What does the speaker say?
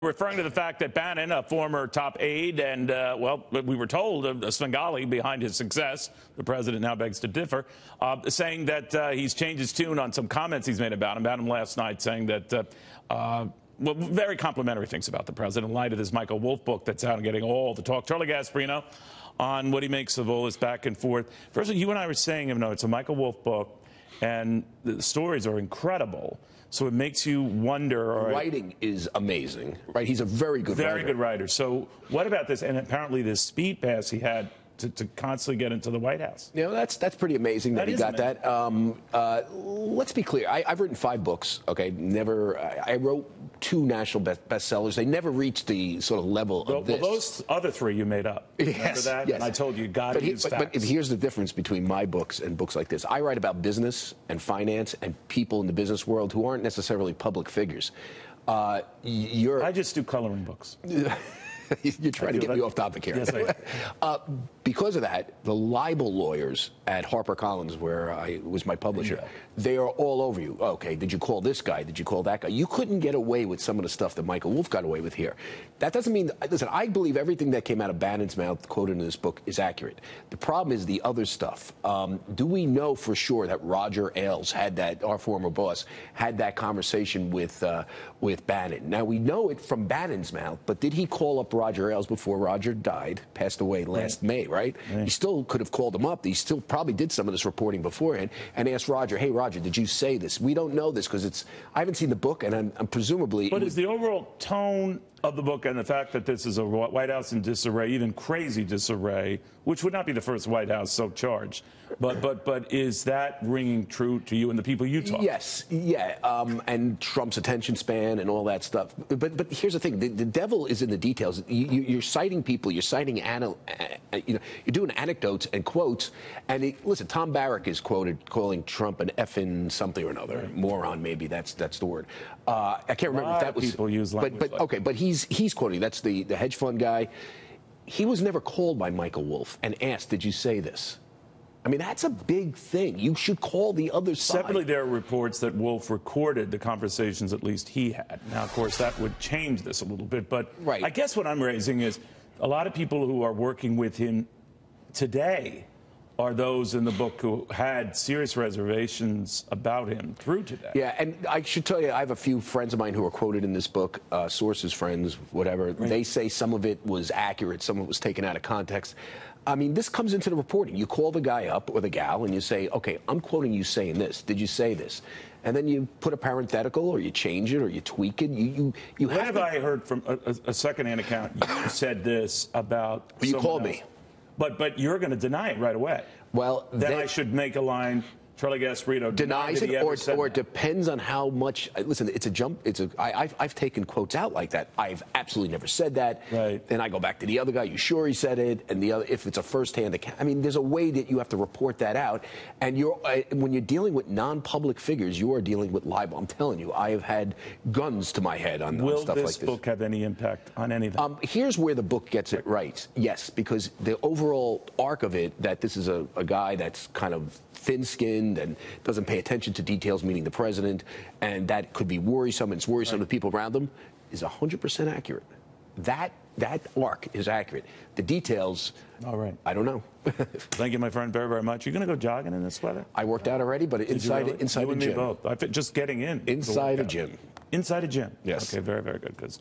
Referring to the fact that Bannon, a former top aide, and, well, we were told a Svengali behind his success, the president now begs to differ, saying that he's changed his tune on some comments he's made about him last night, saying that, well, very complimentary things about the president in light of this Michael Wolff book that's out and getting all the talk. Charlie Gasparino on what he makes of all this back and forth. First of all, you and I were saying, it's a Michael Wolff book, and the stories are incredible. So it makes you wonder. The writing is amazing, right? He's a very good writer. Very good writer. So what about this? And apparently this speed pass he had to constantly get into the White House. That's pretty amazing that he got that. Let's be clear. I've written 5 books. Okay, I wrote 2 national bestsellers. They never reached the sort of level of this. Well, those other 3 you made up. Remember that? Yes. And I told you got to use facts. But here's the difference between my books and books like this. I write about business and finance and people in the business world who aren't necessarily public figures. I just do coloring books. You're trying to get me off topic here. Yes, I do. Because of that, the libel lawyers at HarperCollins, where I was my publisher, they are all over you. Okay, did you call this guy? Did you call that guy? You couldn't get away with some of the stuff that Michael Wolff got away with here. That doesn't mean, listen, I believe everything that came out of Bannon's mouth quoted in this book is accurate. The problem is the other stuff. Do we know for sure that Roger Ailes had that, our former boss, had that conversation with Bannon? Now, we know it from Bannon's mouth, but did he call up Roger Ailes before Roger died, passed away last May, right? He still could have called him up. He still probably did some of this reporting beforehand and asked Roger, hey, Roger, did you say this? We don't know this because I haven't seen the book, and I'm presumably... But is the overall tone of the book and the fact that this is a White House in disarray, even crazy disarray, which would not be the first White House so charged, but is that ringing true to you and the people you talk to? Yes, yeah, and Trump's attention span and all that stuff. But here's the thing: the devil is in the details. You're citing people, you're citing you're doing anecdotes and quotes. And listen, Tom Barrack is quoted calling Trump an effing something or another, moron. Maybe that's the word. I can't remember if that was. People use language okay, but he's quoting. That's the hedge fund guy. He was never called by Michael Wolff and asked, "Did you say this?" I mean, that's a big thing. You should call the other side. Separately, there are reports that Wolff recorded the conversations at least he had. Now, of course, that would change this a little bit. But I guess what I'm raising is a lot of people who are working with him today are those in the book who had serious reservations about him through today. Yeah, and I should tell you, I have a few friends of mine who are quoted in this book, sources, friends, whatever. They say some of it was accurate, some of it was taken out of context. I mean, this comes into the reporting. You call the guy up or the gal and you say, okay, I'm quoting you saying this. Did you say this? And then you put a parenthetical or you change it or you tweak it. You have I heard from a secondhand account, you said this about But you called me. But you're going to deny it right away. Well, then I should make a line. Charlie Gasparino denies it, or it depends on how much. Listen, it's a jump. I've taken quotes out like that. I've absolutely never said that. Right. Then I go back to the other guy. You sure he said it? And the other, if it's a first-hand account, I mean, there's a way that you have to report that out. And when you're dealing with non-public figures, you are dealing with libel. I'm telling you, I have had guns to my head on stuff like this. Will this book have any impact on anything? Here's where the book gets it right. Yes, because the overall arc of it, that this is a guy that's kind of thin-skinned and doesn't pay attention to details, meaning the president, and that could be worrisome, and it's worrisome to people around them, is 100% accurate. That arc is accurate. The details, all right, I don't know. Thank you, my friend, very, very much. You going to go jogging in this weather? I worked out already, but inside a gym. Both. Just getting in. Inside a gym. Inside a gym. Yes. Okay, very, very good. Because